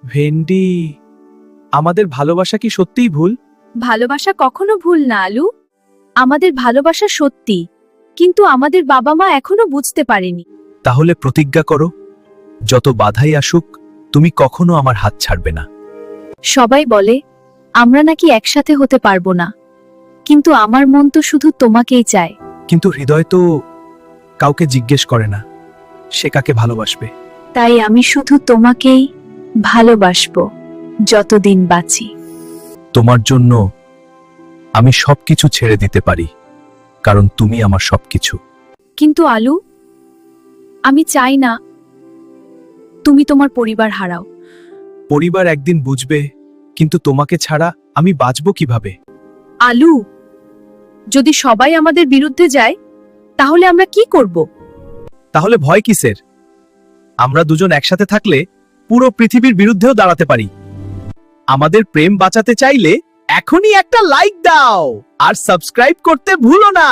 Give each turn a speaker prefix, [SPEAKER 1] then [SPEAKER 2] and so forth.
[SPEAKER 1] ভেন্ডি, আমাদের ভালোবাসা কি সত্যিই ভুল?
[SPEAKER 2] ভালোবাসা কখনো ভুল না আলু। আমাদের ভালোবাসা সত্যি, কিন্তু আমাদের বাবা মা এখনো বুঝতে পারেনি।
[SPEAKER 1] তাহলে প্রতিজ্ঞা করো, যত বাধাই আসুক তুমি কখনো আমার হাত ছাড়বে না।
[SPEAKER 2] সবাই বলে আমরা নাকি একসাথে হতে পারবো না, কিন্তু আমার মন তো শুধু তোমাকেই চায়।
[SPEAKER 1] কিন্তু হৃদয় তো কাউকে জিজ্ঞেস করে না সে কাকে ভালোবাসবে।
[SPEAKER 2] তাই আমি শুধু তোমাকেই ভালোবাসবো যতদিন বাঁচি।
[SPEAKER 1] তোমার জন্য আমি সবকিছু ছেড়ে দিতে পারি, কারণ তুমি আমার সবকিছু।
[SPEAKER 2] কিন্তু আলু, আমি চাই না তুমি তোমার পরিবার হারাও।
[SPEAKER 1] পরিবার একদিন বুঝবে, কিন্তু তোমাকে ছাড়া আমি বাঁচব কিভাবে?
[SPEAKER 2] আলু, যদি সবাই আমাদের বিরুদ্ধে যায় তাহলে আমরা কি করব?
[SPEAKER 1] তাহলে ভয় কিসের? আমরা দুজন একসাথে থাকলে পুরো পৃথিবীর বিরুদ্ধেও দাঁড়াতে পারি। আমাদের প্রেম বাঁচাতে চাইলে এখনই একটা লাইক দাও আর সাবস্ক্রাইব করতে ভুলো না।